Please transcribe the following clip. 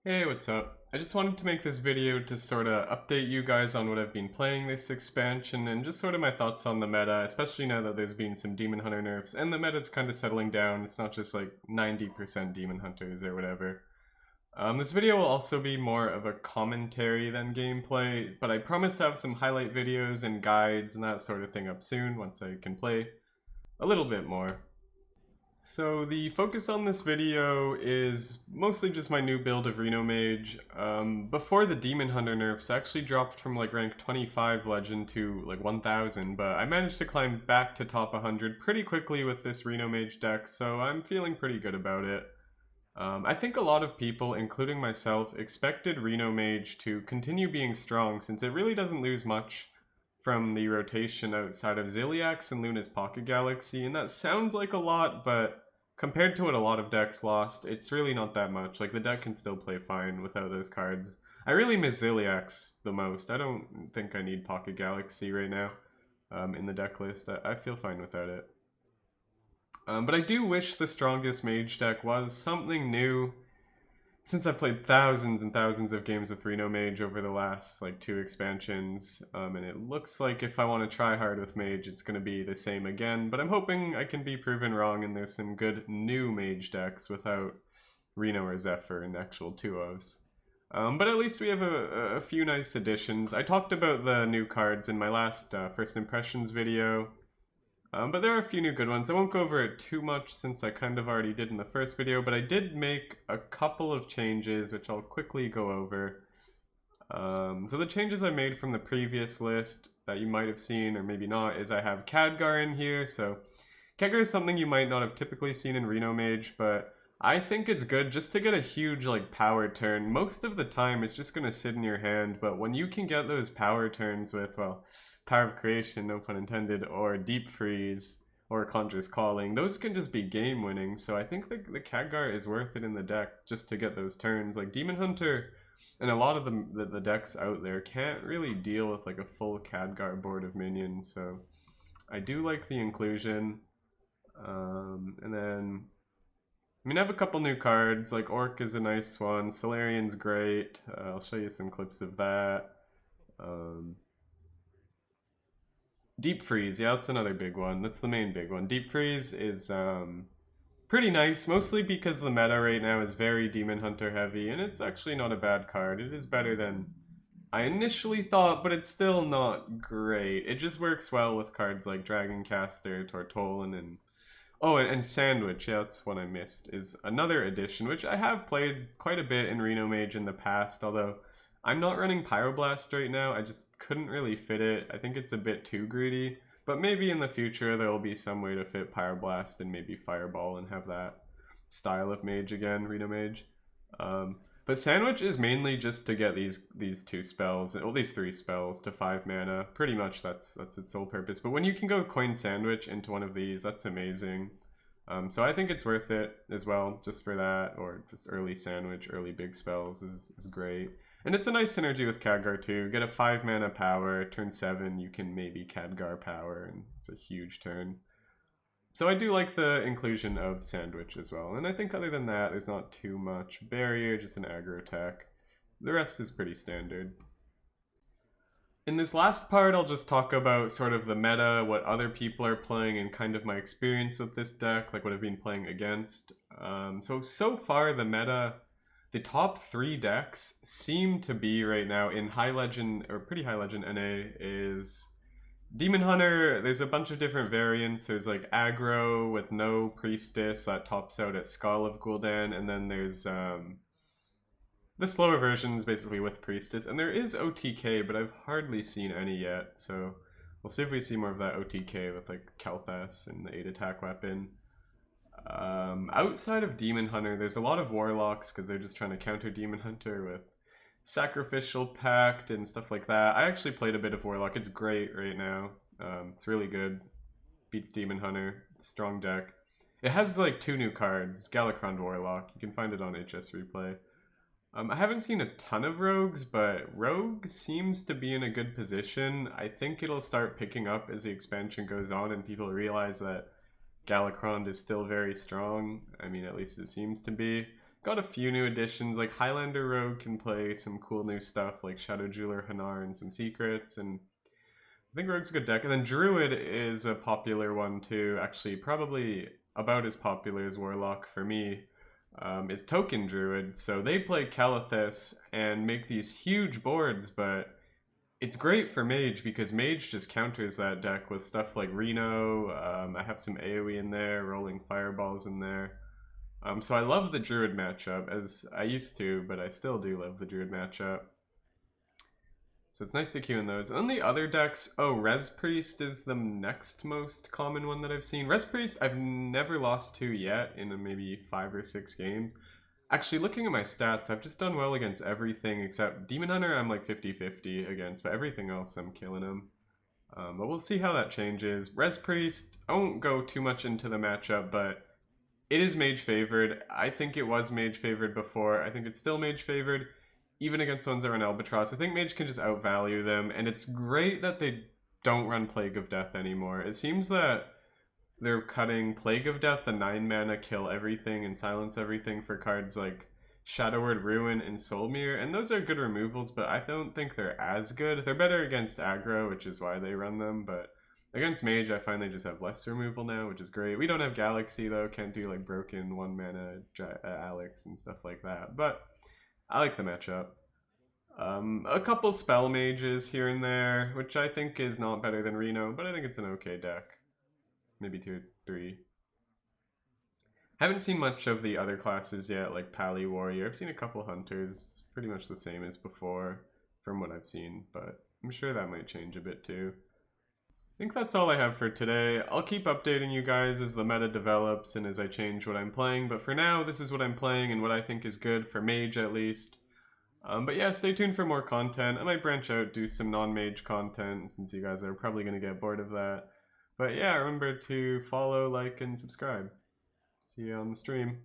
Hey, what's up? I just wanted to make this video to sort of update you guys on what I've been playing this expansion and just sort of my thoughts on the meta, especially now that there's been some Demon Hunter nerfs and the meta's kind of settling down. It's not just like 90% Demon Hunters or whatever. This video will also be more of a commentary than gameplay, but I promise to have some highlight videos and guides and that sort of thing up soon once I can play a little bit more. So the focus on this video is mostly just my new build of Reno Mage. Before the Demon Hunter nerfs, I actually dropped from like rank 25 legend to like 1000, but I managed to climb back to top 100 pretty quickly with this Reno Mage deck, so I'm feeling pretty good about it. I think a lot of people, including myself, expected Reno Mage to continue being strong since it really doesn't lose much from the rotation outside of Ziliax and Luna's Pocket Galaxy, and that sounds like a lot, but compared to what a lot of decks lost, it's really not that much. Like, the deck can still play fine without those cards. I really miss Ziliax the most. I don't think I need Pocket Galaxy right now in the deck list. I feel fine without it. But I do wish the strongest mage deck was something new. Since I've played thousands and thousands of games with Reno Mage over the last like 2 expansions, and it looks like if I want to try hard with Mage, it's going to be the same again, but I'm hoping I can be proven wrong and there's some good new Mage decks without Reno or Zephyr in actual 2-ofs. But at least we have a few nice additions. I talked about the new cards in my last First Impressions video, but there are a few new good ones. I won't go over it too much since I kind of already did in the first video, but I did make a couple of changes, which I'll quickly go over. So the changes I made from the previous list that you might have seen, or maybe not, is I have Khadgar in here. So Khadgar is something you might not have typically seen in Reno Mage, but I think it's good just to get a huge like power turn. Most of the time it's just going to sit in your hand, but when you can get those power turns with, well, Power of Creation, no pun intended, or Deep Freeze, or Conjure's Calling, those can just be game winning. So I think the Khadgar is worth it in the deck just to get those turns. Like Demon Hunter and a lot of the decks out there can't really deal with like a full Khadgar board of minions. So I do like the inclusion. And then I mean, I have a couple new cards, like Orc is a nice one, Solarian's great, I'll show you some clips of that. Deep Freeze, yeah, that's another big one, that's the main big one. Deep Freeze is pretty nice, mostly because the meta right now is very Demon Hunter heavy, and it's actually not a bad card. It is better than I initially thought, but it's still not great. It just works well with cards like Dragoncaster, Tortollan, and oh, and Sandwich, yeah, that's one I missed, is another addition, which I have played quite a bit in Reno Mage in the past, although I'm not running Pyroblast right now. I just couldn't really fit it. I think it's a bit too greedy, but maybe in the future there will be some way to fit Pyroblast and maybe Fireball and have that style of Mage again, Reno Mage. But Sandwich is mainly just to get these 2 spells, well, these 3 spells to 5 mana. Pretty much that's its sole purpose. But when you can go coin Sandwich into one of these, that's amazing. So I think it's worth it as well, just for that, or just early Sandwich, early big spells is great. And it's a nice synergy with Khadgar too. Get a 5 mana power, turn 7, you can maybe Khadgar power, and it's a huge turn. So I do like the inclusion of Sandwich as well. And I think other than that, there's not too much. Barrier, just an aggro attack. The rest is pretty standard. In this last part, I'll just talk about sort of the meta, what other people are playing, and kind of my experience with this deck, like what I've been playing against. So far, the meta, the top 3 decks seem to be right now in high legend, or pretty high legend NA, is Demon Hunter. There's a bunch of different variants. There's like aggro with no priestess that tops out at Skull of Gul'dan, and then there's the slower versions basically with priestess, and there is OTK, but I've hardly seen any yet. So we'll see if we see more of that OTK with like Kalthas and the 8 attack weapon. Outside of Demon Hunter, there's a lot of Warlocks because they're just trying to counter Demon Hunter with Sacrificial Pact and stuff like that. I actually played a bit of Warlock. It's great right now. It's really good. Beats Demon Hunter. Strong deck. It has like 2 new cards. Galakrond Warlock. You can find it on HS Replay. I haven't seen a ton of Rogues, but Rogue seems to be in a good position. I think it'll start picking up as the expansion goes on and people realize that Galakrond is still very strong. I mean, at least it seems to be. got a few new additions, like Highlander Rogue can play some cool new stuff like Shadow Jeweler, Hanar, and some secrets, and I think Rogue's a good deck. And then Druid is a popular one too, actually probably about as popular as Warlock for me, is Token Druid. So they play Calathis and make these huge boards, but it's great for Mage because Mage just counters that deck with stuff like Reno. I have some AoE in there, rolling fireballs in there. So I love the Druid matchup, as I used to, but I still do love the Druid matchup. So it's nice to queue in those. On the other decks, oh, Res Priest is the next most common one that I've seen. Res Priest I've never lost to yet in maybe 5 or 6 games. Actually, looking at my stats, I've just done well against everything except Demon Hunter I'm like 50-50 against, but everything else I'm killing him. But we'll see how that changes. Res Priest, I won't go too much into the matchup, but it is Mage favored. I think it was Mage favored before. I think it's still Mage favored, even against ones that run Albatross. I think Mage can just outvalue them, and it's great that they don't run Plague of Death anymore. It seems that they're cutting Plague of Death, the 9 mana kill everything and silence everything for cards like Shadow Word, Ruin, and Soulmere, and those are good removals, but I don't think they're as good. They're better against aggro, which is why they run them, but against Mage, I find they just have less removal now, which is great. We don't have Galaxy, though. Can't do, like, broken 1 mana Alex and stuff like that, but I like the matchup. A couple Spell Mages here and there, which I think is not better than Reno, but I think it's an okay deck. Maybe 2 or 3. Haven't seen much of the other classes yet, like Pally Warrior. I've seen a couple Hunters, pretty much the same as before from what I've seen, but I'm sure that might change a bit too. I think that's all I have for today. I'll keep updating you guys as the meta develops and as I change what I'm playing, but for now, this is what I'm playing and what I think is good for Mage at least. But yeah, stay tuned for more content. I might branch out, do some non-Mage content, since you guys are probably going to get bored of that. But yeah, remember to follow, like, and subscribe. See you on the stream.